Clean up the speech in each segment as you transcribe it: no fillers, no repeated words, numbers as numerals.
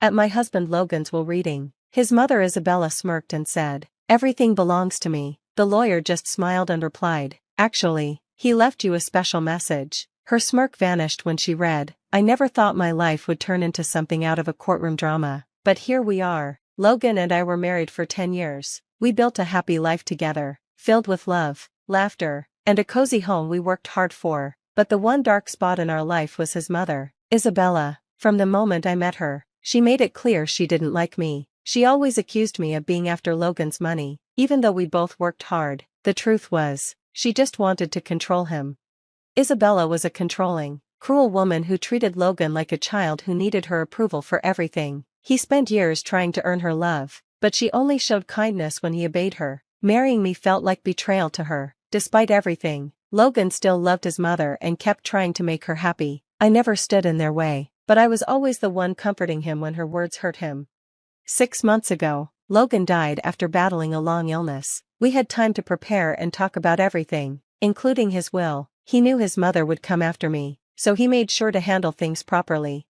At my husband Logan's will reading. His mother Isabella smirked and said, "Everything belongs to me." The lawyer just smiled and replied, "Actually, he left you a special message." Her smirk vanished when she read, "I never thought my life would turn into something out of a courtroom drama. But here we are. Logan and I were married for 10 years. We built a happy life together, filled with love, laughter, and a cozy home we worked hard for. But the one dark spot in our life was his mother, Isabella. From the moment I met her, she made it clear she didn't like me. She always accused me of being after Logan's money, even though we both worked hard. The truth was, she just wanted to control him." Isabella was a controlling, cruel woman who treated Logan like a child who needed her approval for everything. He spent years trying to earn her love, but she only showed kindness when he obeyed her. Marrying me felt like betrayal to her. Despite everything, Logan still loved his mother and kept trying to make her happy. I never stood in their way, but I was always the one comforting him when her words hurt him. 6 months ago, Logan died after battling a long illness. We had time to prepare and talk about everything, including his will. He knew his mother would come after me, so he made sure to handle things properly.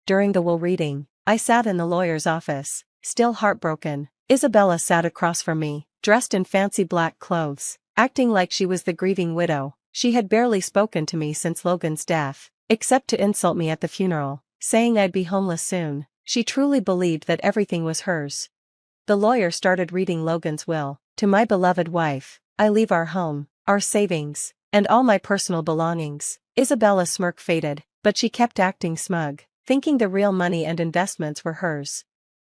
During the will reading, I sat in the lawyer's office, still heartbroken. Isabella sat across from me, dressed in fancy black clothes, acting like she was the grieving widow. She had barely spoken to me since Logan's death, except to insult me at the funeral, saying I'd be homeless soon. She truly believed that everything was hers. The lawyer started reading Logan's will. "To my beloved wife, I leave our home, our savings, and all my personal belongings." Isabella's smirk faded, but she kept acting smug, thinking the real money and investments were hers.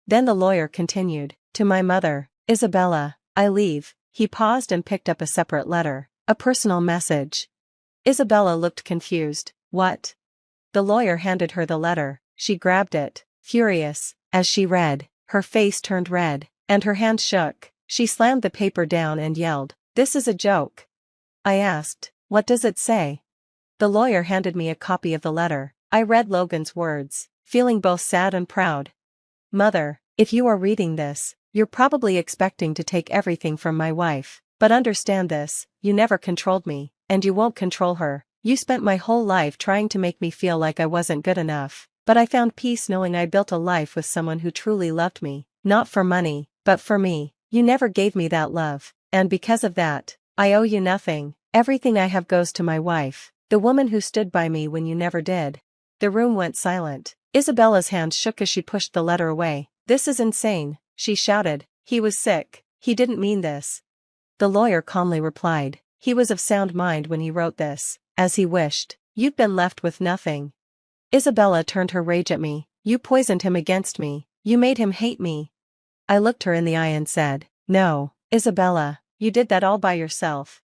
Then the lawyer continued, "To my mother, Isabella, I leave." He paused and picked up a separate letter, a personal message. Isabella looked confused. "What?" The lawyer handed her the letter. She grabbed it, furious. As she read, her face turned red, and her hand shook. She slammed the paper down and yelled, "This is a joke." I asked, "What does it say?" The lawyer handed me a copy of the letter. I read Logan's words, feeling both sad and proud. "Mother, if you are reading this, you're probably expecting to take everything from my wife. But understand this, you never controlled me, and you won't control her. You spent my whole life trying to make me feel like I wasn't good enough. But I found peace knowing I built a life with someone who truly loved me, not for money, but for me. You never gave me that love, and because of that, I owe you nothing. Everything I have goes to my wife, the woman who stood by me when you never did." The room went silent. Isabella's hand shook as she pushed the letter away. "This is insane," she shouted. "He was sick. He didn't mean this." The lawyer calmly replied, "He was of sound mind when he wrote this, as he wished. You've been left with nothing." Isabella turned her rage at me. "You poisoned him against me. You made him hate me." I looked her in the eye and said, "No, Isabella, you did that all by yourself."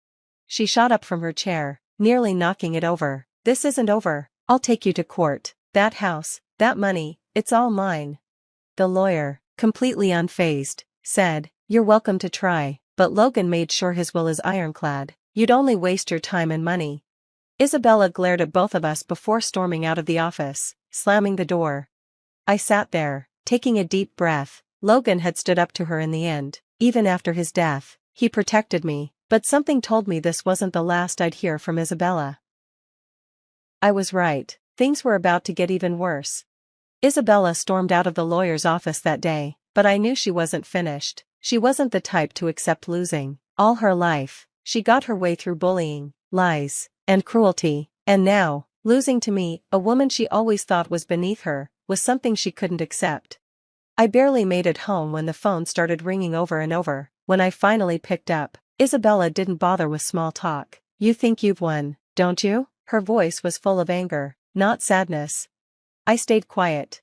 She shot up from her chair, nearly knocking it over. "This isn't over. I'll take you to court. That house, that money, it's all mine." The lawyer, completely unfazed, said, "You're welcome to try, but Logan made sure his will is ironclad. You'd only waste your time and money." Isabella glared at both of us before storming out of the office, slamming the door. I sat there, taking a deep breath. Logan had stood up to her in the end. Even after his death, he protected me, but something told me this wasn't the last I'd hear from Isabella. I was right. Things were about to get even worse. Isabella stormed out of the lawyer's office that day, but I knew she wasn't finished. She wasn't the type to accept losing. All her life, she got her way through bullying, lies, and cruelty, and now, losing to me, a woman she always thought was beneath her, was something she couldn't accept. I barely made it home when the phone started ringing over and over. When I finally picked up, Isabella didn't bother with small talk. "You think you've won, don't you?" Her voice was full of anger, not sadness. I stayed quiet.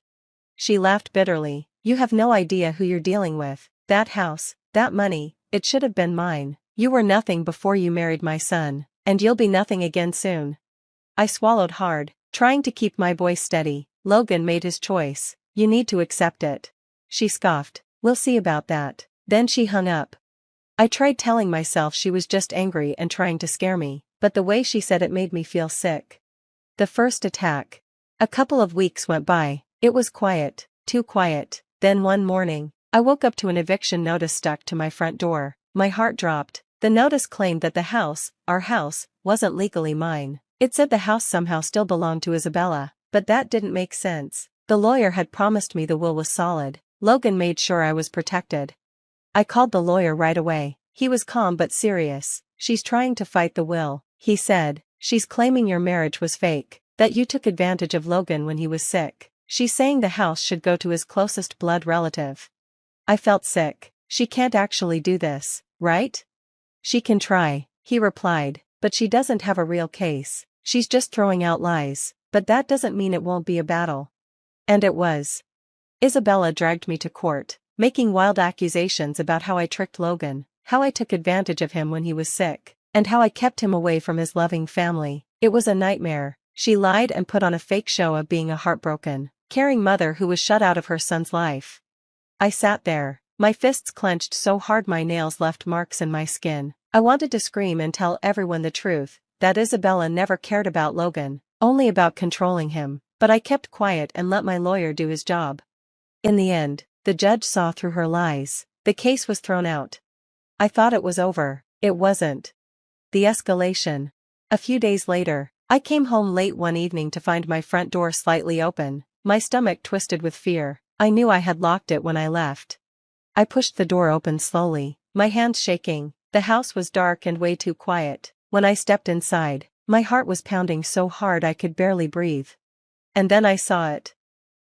She laughed bitterly. "You have no idea who you're dealing with. That house, that money, it should have been mine. You were nothing before you married my son, and you'll be nothing again soon." I swallowed hard, trying to keep my voice steady. "Logan made his choice. You need to accept it." She scoffed. "We'll see about that." Then she hung up. I tried telling myself she was just angry and trying to scare me, but the way she said it made me feel sick. The first attack. A couple of weeks went by. It was quiet, too quiet. Then one morning, I woke up to an eviction notice stuck to my front door. My heart dropped. The notice claimed that the house, our house, wasn't legally mine. It said the house somehow still belonged to Isabella, but that didn't make sense. The lawyer had promised me the will was solid. Logan made sure I was protected. I called the lawyer right away. He was calm but serious. "She's trying to fight the will," he said. "She's claiming your marriage was fake, that you took advantage of Logan when he was sick. She's saying the house should go to his closest blood relative." I felt sick. "She can't actually do this, right?" "She can try," he replied, "but she doesn't have a real case. She's just throwing out lies, but that doesn't mean it won't be a battle." And it was. Isabella dragged me to court, making wild accusations about how I tricked Logan, how I took advantage of him when he was sick, and how I kept him away from his loving family. It was a nightmare. She lied and put on a fake show of being a heartbroken, caring mother who was shut out of her son's life. I sat there, my fists clenched so hard my nails left marks in my skin. I wanted to scream and tell everyone the truth, that Isabella never cared about Logan, only about controlling him, but I kept quiet and let my lawyer do his job. In the end, the judge saw through her lies. The case was thrown out. I thought it was over. It wasn't. The escalation. A few days later, I came home late one evening to find my front door slightly open, my stomach twisted with fear. I knew I had locked it when I left. I pushed the door open slowly, my hands shaking. The house was dark and way too quiet. When I stepped inside, my heart was pounding so hard I could barely breathe. And then I saw it.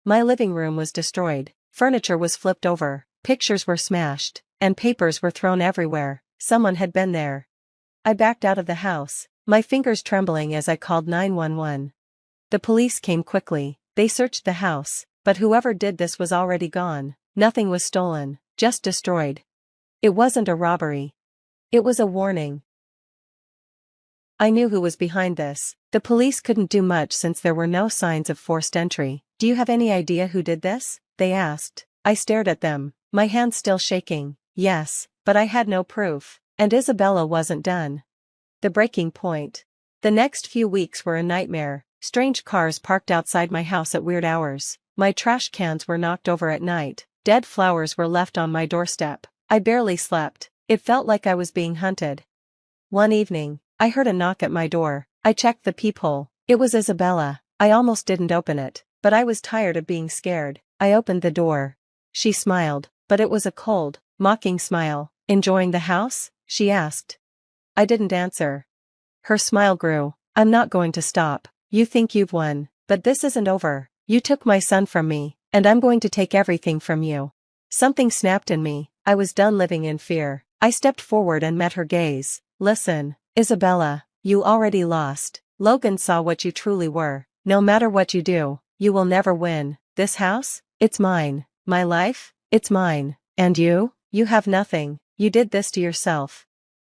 My living room was destroyed, furniture was flipped over, pictures were smashed, and papers were thrown everywhere. Someone had been there. I backed out of the house, my fingers trembling as I called 911. The police came quickly. They searched the house, but whoever did this was already gone. Nothing was stolen, just destroyed. It wasn't a robbery. It was a warning. I knew who was behind this. The police couldn't do much since there were no signs of forced entry. "Do you have any idea who did this?" they asked. I stared at them, my hands still shaking. Yes, but I had no proof. And Isabella wasn't done. The breaking point. The next few weeks were a nightmare. Strange cars parked outside my house at weird hours. My trash cans were knocked over at night. Dead flowers were left on my doorstep. I barely slept. It felt like I was being hunted. One evening, I heard a knock at my door. I checked the peephole. It was Isabella. I almost didn't open it, but I was tired of being scared. I opened the door. She smiled, but it was a cold, mocking smile. "Enjoying the house?" she asked. I didn't answer. Her smile grew. "I'm not going to stop. You think you've won, but this isn't over. You took my son from me, and I'm going to take everything from you." Something snapped in me. I was done living in fear. I stepped forward and met her gaze. "Listen, Isabella, you already lost. Logan saw what you truly were. No matter what you do, you will never win. This house? It's mine. My life? It's mine. And you have nothing. You did this to yourself."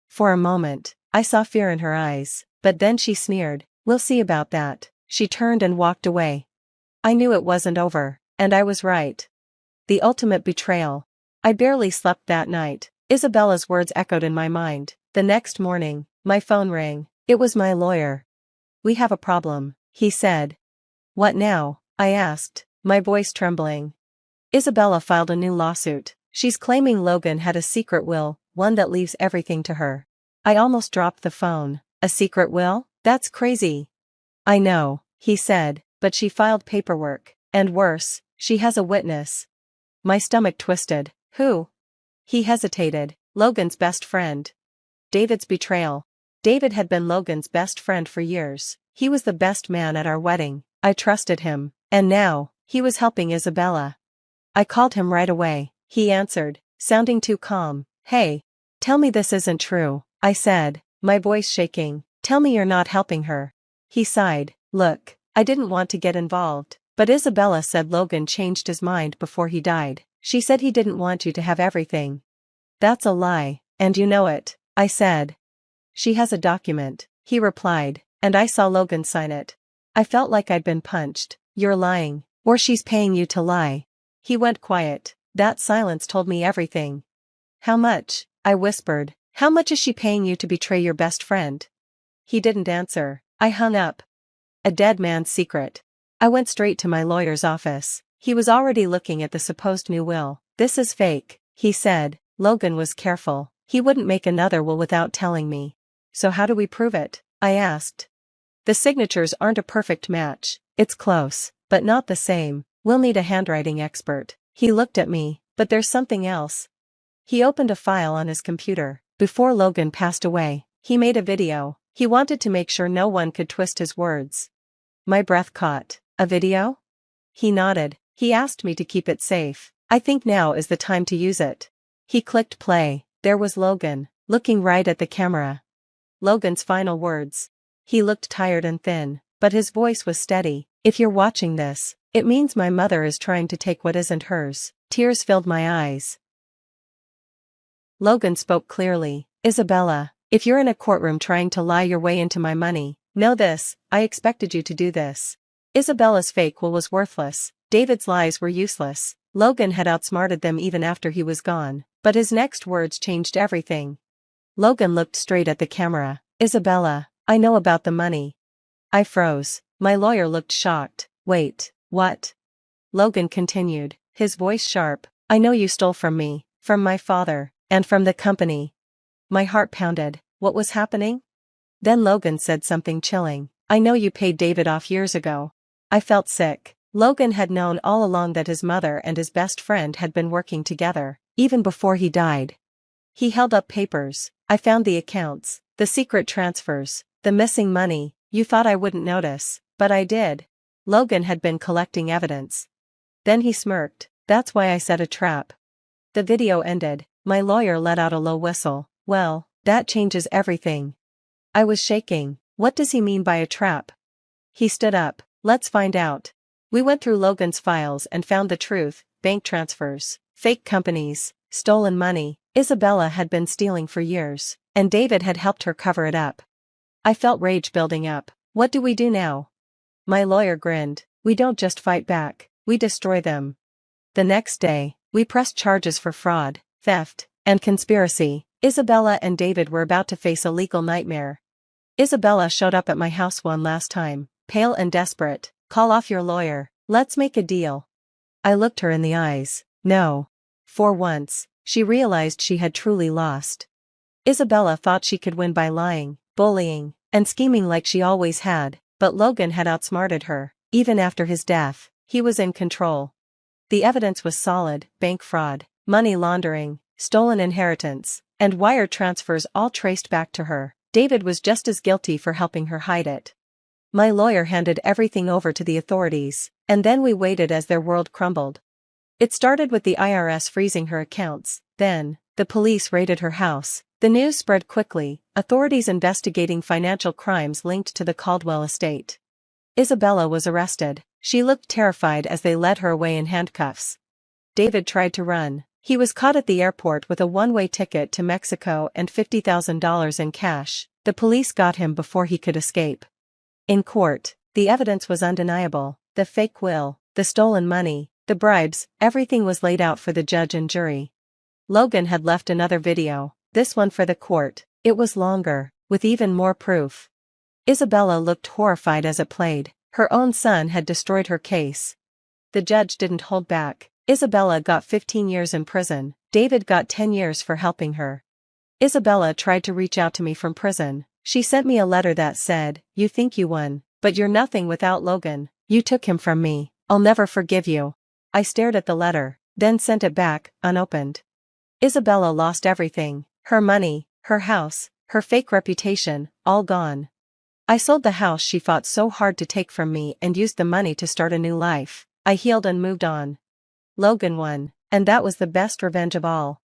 For a moment, I saw fear in her eyes, but then she sneered. "We'll see about that." She turned and walked away. I knew it wasn't over, and I was right. The ultimate betrayal. I barely slept that night. Isabella's words echoed in my mind. The next morning, my phone rang. It was my lawyer. "We have a problem," he said. "What now?" I asked, my voice trembling. "Isabella filed a new lawsuit. She's claiming Logan had a secret will, one that leaves everything to her." I almost dropped the phone. "A secret will? That's crazy." "I know," he said, "but she filed paperwork. And worse, she has a witness." My stomach twisted. "Who?" He hesitated. "Logan's best friend." David's betrayal. David had been Logan's best friend for years. He was the best man at our wedding. I trusted him. And now, he was helping Isabella. I called him right away. He answered, sounding too calm. "Hey. Tell me this isn't true," I said, my voice shaking. "Tell me you're not helping her." He sighed. "Look, I didn't want to get involved, but Isabella said Logan changed his mind before he died. She said he didn't want you to have everything." "That's a lie, and you know it," I said. "She has a document," he replied, "and I saw Logan sign it." I felt like I'd been punched. "You're lying, or she's paying you to lie." He went quiet. That silence told me everything. "How much?" I whispered. "How much is she paying you to betray your best friend?" He didn't answer. I hung up. A dead man's secret. I went straight to my lawyer's office. He was already looking at the supposed new will. "This is fake," he said. "Logan was careful. He wouldn't make another will without telling me." "So how do we prove it?" I asked. "The signatures aren't a perfect match. It's close, but not the same. We'll need a handwriting expert. He looked at me, but there's something else. He opened a file on his computer. Before Logan passed away, he made a video. He wanted to make sure no one could twist his words. My breath caught. A video? He nodded. He asked me to keep it safe. I think now is the time to use it. He clicked play. There was Logan, looking right at the camera. Logan's final words. He looked tired and thin, but his voice was steady. If you're watching this, it means my mother is trying to take what isn't hers. Tears filled my eyes. Logan spoke clearly. Isabella, if you're in a courtroom trying to lie your way into my money, know this, I expected you to do this. Isabella's fake will was worthless. David's lies were useless. Logan had outsmarted them even after he was gone, but his next words changed everything. Logan looked straight at the camera. Isabella, I know about the money. I froze. My lawyer looked shocked. Wait, what? Logan continued, his voice sharp. I know you stole from me, from my father, and from the company. My heart pounded. What was happening? Then Logan said something chilling. I know you paid David off years ago. I felt sick. Logan had known all along that his mother and his best friend had been working together, even before he died. He held up papers. I found the accounts, the secret transfers, the missing money. You thought I wouldn't notice, but I did. Logan had been collecting evidence. Then he smirked. That's why I set a trap. The video ended. My lawyer let out a low whistle. Well, that changes everything. I was shaking. What does he mean by a trap? He stood up. Let's find out. We went through Logan's files and found the truth. Bank transfers, fake companies, stolen money. Isabella had been stealing for years, and David had helped her cover it up. I felt rage building up. What do we do now? My lawyer grinned. We don't just fight back, we destroy them. The next day, we pressed charges for fraud, theft, and conspiracy. Isabella and David were about to face a legal nightmare. Isabella showed up at my house one last time, pale and desperate. Call off your lawyer, let's make a deal. I looked her in the eyes. No. For once, she realized she had truly lost. Isabella thought she could win by lying, bullying, and scheming like she always had, but Logan had outsmarted her. Even after his death, he was in control. The evidence was solid: bank fraud, money laundering, stolen inheritance, and wire transfers all traced back to her. David was just as guilty for helping her hide it. My lawyer handed everything over to the authorities, and then we waited as their world crumbled. It started with the IRS freezing her accounts, then, the police raided her house. The news spread quickly, authorities investigating financial crimes linked to the Caldwell estate. Isabella was arrested. She looked terrified as they led her away in handcuffs. David tried to run. He was caught at the airport with a one-way ticket to Mexico and $50,000 in cash. The police got him before he could escape. In court, the evidence was undeniable. The fake will, the stolen money, the bribes, everything was laid out for the judge and jury. Logan had left another video, this one for the court. It was longer, with even more proof. Isabella looked horrified as it played. Her own son had destroyed her case. The judge didn't hold back. Isabella got 15 years in prison. David got 10 years for helping her. Isabella tried to reach out to me from prison. She sent me a letter that said, "You think you won, but you're nothing without Logan. You took him from me. I'll never forgive you." I stared at the letter, then sent it back, unopened. Isabella lost everything. Her money, her house, her fake reputation, all gone. I sold the house she fought so hard to take from me and used the money to start a new life. I healed and moved on. Logan won, and that was the best revenge of all.